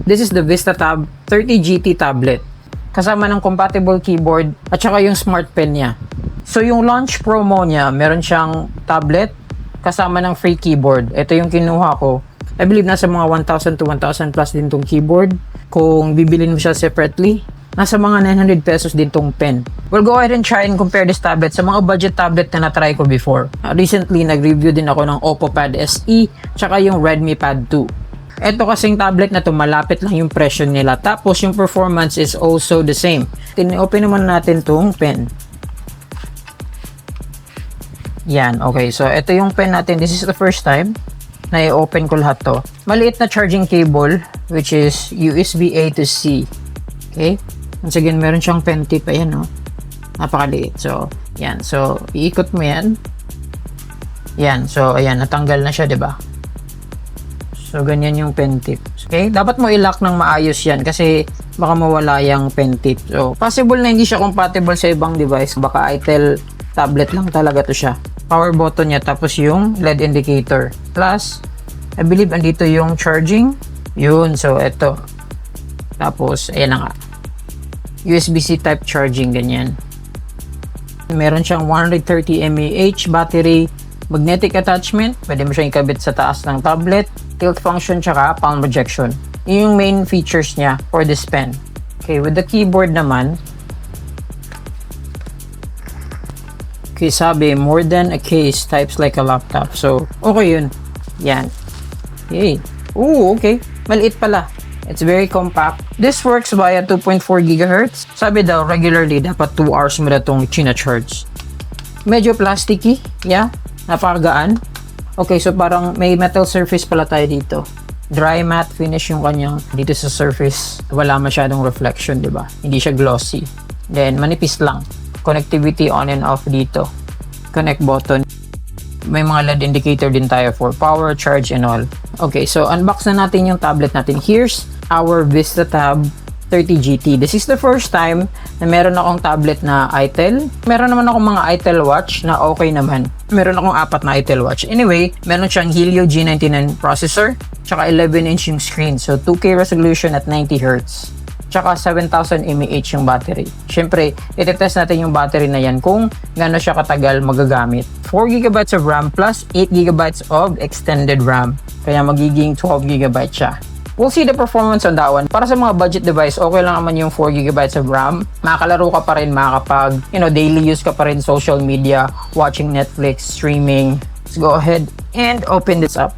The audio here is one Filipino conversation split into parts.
This is the VistaTab 30GT tablet. Kasama ng compatible keyboard at saka yung smart pen niya. So yung launch promo niya, meron siyang tablet kasama ng free keyboard. Ito yung kinuha ko. I believe nasa mga 1,000 to 1,000 plus din tong keyboard. Kung bibilin mo siya separately, nasa mga 900 pesos din tong pen. We'll go ahead and try and compare this tablet sa mga budget tablet na na-try ko before. Recently, nag-review din ako ng Oppo Pad SE tsaka yung Redmi Pad 2. Ito kasing tablet na to, malapit lang yung presyo nila. Tapos yung performance is also the same. Open naman natin tong pen. Yan, okay. So, ito yung pen natin. This is the first time na i-open ko lahat to. Maliit na charging cable, which is USB A to C. Okay? Once again, meron siyang pen tip. Ayan, no? Napakaliit. So, yan. So, iikot mo yan. Yan. So, ayan. Natanggal na siya, diba? So, ganyan yung pen tip. Okay? Dapat mo i-lock ng maayos yan kasi baka mawala yung pen tip. So, possible na hindi siya compatible sa ibang device. Baka Itel tablet lang talaga to siya. Power button niya, tapos yung LED indicator. Plus, I believe andito yung charging. Yun. So, eto. Tapos, ayan na nga. USB-C type charging, ganyan. Meron siyang 130 mAh battery, magnetic attachment. Pwede mo siyang ikabit sa taas ng tablet. Tilt function tsaka palm rejection. Yun yung main features niya for this pen. Okay, with the keyboard naman, okay, sabi, more than a case, types like a laptop. So, okay yun. Yan. Okay. Ooh, okay. Maliit pala. It's very compact. This works via 2.4 GHz. Sabi daw, regularly, dapat 2 hours mo na itong china-charge. Medyo plasticky. Yeah. Napakagaan. Okay, so parang may metal surface pala tayo dito. Dry matte finish yung kanyang dito sa surface. Wala masyadong reflection, di ba? Hindi siya glossy. Then, manipis lang. Connectivity on and off dito. Connect button. May mga LED indicator din tayo for power, charge, and all. Okay, so unbox na natin yung tablet natin. Here's our VistaTab 30GT. This is the first time na meron akong tablet na Itel. Meron naman akong mga Itel watch na okay naman. Meron akong 4 na Itel watch. Anyway, meron siyang Helio G99 processor, tsaka 11-inch yung screen. So, 2K resolution at 90Hz. Tsaka 7,000 mAh yung battery. Siyempre, itetest natin yung battery na yan kung gaano siya katagal magagamit. 4GB of RAM plus 8GB of extended RAM. Kaya magiging 12GB siya. We'll see the performance on that one. Para sa mga budget device, okay lang naman yung 4GB of RAM. Makakalaro ka pa rin, makakapag, daily use ka pa rin, social media, watching Netflix, streaming. Let's go ahead and open this up.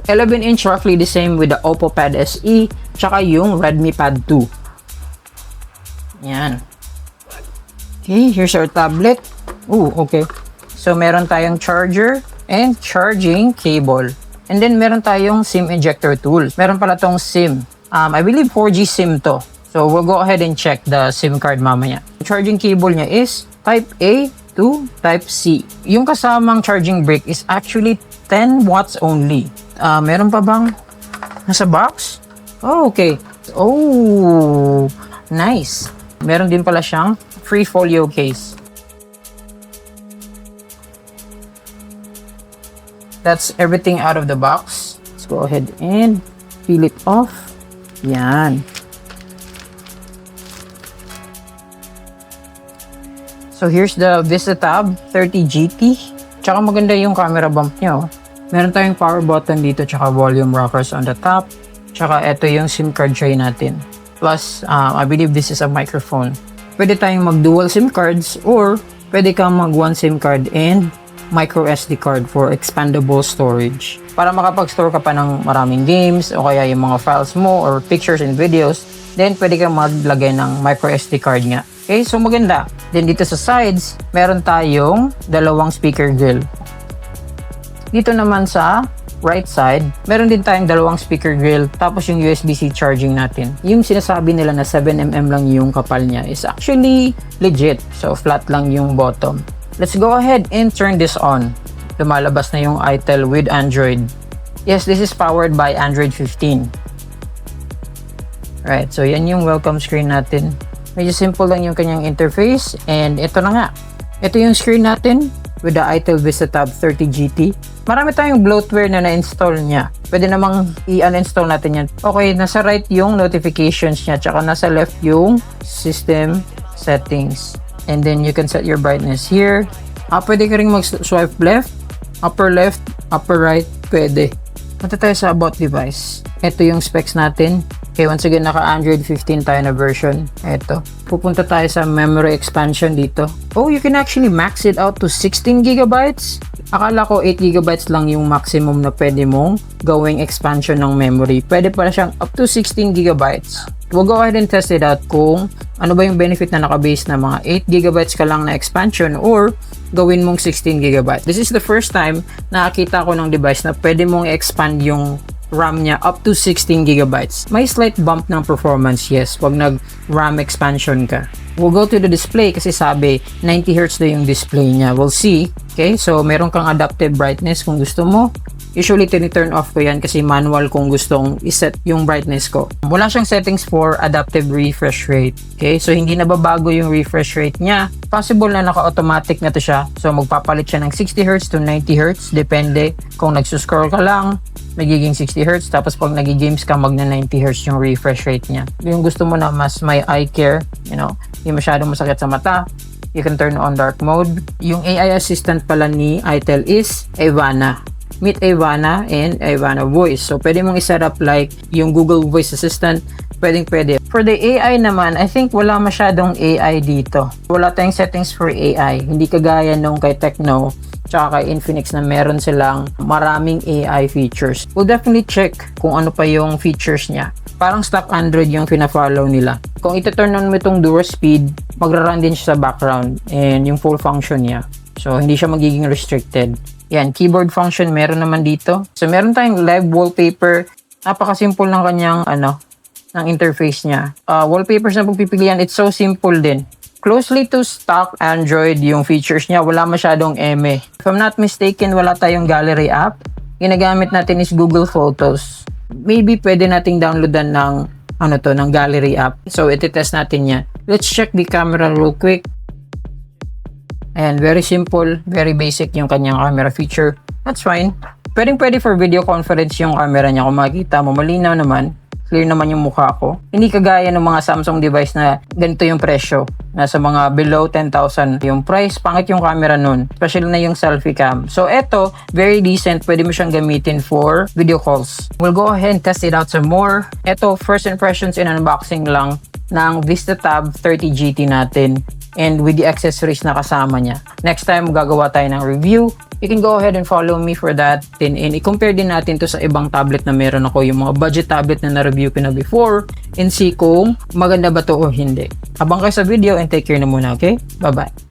11-inch, roughly the same with the Oppo Pad SE, tsaka yung Redmi Pad 2. Yan. Okay, here's our tablet. Ooh, okay. So, meron tayong charger and charging cable. And then, meron tayong SIM ejector tool. Meron pala tong SIM. I believe 4G SIM to. So, we'll go ahead and check the SIM card mamaya. The charging cable niya is Type A to Type C. Yung kasamang charging brick is actually 10 watts only. Meron pa bang nasa box? Oh, okay. Oh, nice. Meron din pala siyang free folio case. That's everything out of the box. Let's go ahead and peel it off. Yan. So, here's the VistaTab 30GT. Tsaka maganda yung camera bump niya, oh. Meron tayong power button dito, tsaka volume rockers on the top. Tsaka ito yung SIM card tray natin. Plus, I believe this is a microphone. Pwede tayong mag-dual SIM cards or pwede kang mag-one SIM card and micro SD card for expandable storage. Para makapag-store ka pa ng maraming games o kaya yung mga files mo or pictures and videos, then pwede kang maglagay ng micro SD card nga. Okay, so maganda. Then dito sa sides, meron tayong dalawang speaker grill. Dito naman sa right side, meron din tayong dalawang speaker grill, tapos yung USB-C charging natin. Yung sinasabi nila na 7mm lang yung kapal niya is actually legit. So, flat lang yung bottom. Let's go ahead and turn this on. Lumalabas na yung Itel with Android. Yes, this is powered by Android 15. Right, so yan yung welcome screen natin. Medyo simple lang yung kanyang interface. And ito na nga. Ito yung screen natin. with the ITEL VistaTab 30 GT. Marami tayong bloatware na na-install niya. Pwede namang i-uninstall natin yan. Okay, nasa right yung notifications niya, tsaka nasa left yung system settings. And then you can set your brightness here. Pwede ka rin mag-swipe left, upper right, pwede. Punta tayo sa about device. Ito yung specs natin. Okay, once again, naka Android 15 tayo na version. Ito. Pupunta tayo sa memory expansion dito. Oh, you can actually max it out to 16 gigabytes. Akala ko 8 gigabytes lang yung maximum na pwede mong gawing expansion ng memory. Pwede pala siyang up to 16 gigabytes. We'll go ahead and test it out kung ano ba yung benefit na nakabase na mga 8 gigabytes ka lang na expansion or gawin mong 16 gigabytes. This is the first time na nakita ko ng device na pwede mong expand yung RAM niya up to 16 gigabytes. May slight bump ng performance, yes, pag nag-RAM expansion ka. We'll go to the display kasi sabi 90Hz na yung display niya. We'll see. Okay, so meron kang adaptive brightness kung gusto mo. Usually, turn off ko yan kasi manual kung gustong iset yung brightness ko. Wala siyang settings for adaptive refresh rate. Okay, so hindi nababago yung refresh rate niya. Possible na naka-automatic na to siya. So, magpapalit siya ng 60Hz to 90Hz. Depende kung nagsuscroll ka lang, magiging 60Hz. Tapos, pag nag-games ka, magna 90Hz yung refresh rate niya. Yung gusto mo na mas may eye care, hindi masyadong masakit sa mata, you can turn on dark mode. Yung AI assistant pala ni ITEL is Ivana. Meet Ivana and Ivana Voice. So, pwede mong i-set up like yung Google Voice Assistant. Pwede. For the AI naman, I think wala masyadong AI dito. Wala tayong settings for AI. Hindi kagaya nung kay Tecno tsaka kay Infinix na meron silang maraming AI features. We'll definitely check kung ano pa yung features niya. Parang stock Android yung pina-follow nila. Kung ito-turn on mo itong dual speed, magra-run din siya sa background and yung full function niya. So, hindi siya magiging restricted. Yan, keyboard function meron naman dito. So, meron tayong live wallpaper. Napaka-simple ng kanyang, ng interface niya. Wallpapers na pagpipilian, it's so simple din. Closely to stock Android yung features niya. Wala masyadong eme. If I'm not mistaken, wala tayong gallery app. Ginagamit natin is Google Photos. Maybe pwede nating downloadan ng gallery app. So, iti-test natin yan. Let's check the camera real quick. Ayan, very simple, very basic yung kanyang camera feature. That's fine. Pwede for video conference yung camera niya. Kung makikita mo, malinaw naman. Clear naman yung mukha ko. Hindi kagaya ng mga Samsung device na ganito yung presyo. Nasa mga below 10,000 yung price. Pangit yung camera nun. Especially na yung selfie cam. So, eto, very decent. Pwede mo siyang gamitin for video calls. We'll go ahead and test it out some more. Eto, first impressions in unboxing lang ng VistaTab 30 GT natin. And with the accessories na kasama niya. Next time, gagawa tayo ng review. You can go ahead and follow me for that. And i-compare din natin to sa ibang tablet na meron ako. Yung mga budget tablet na na-review ko na before. And see kung maganda ba to o hindi. Habang kayo sa video and take care na muna, okay? Bye-bye.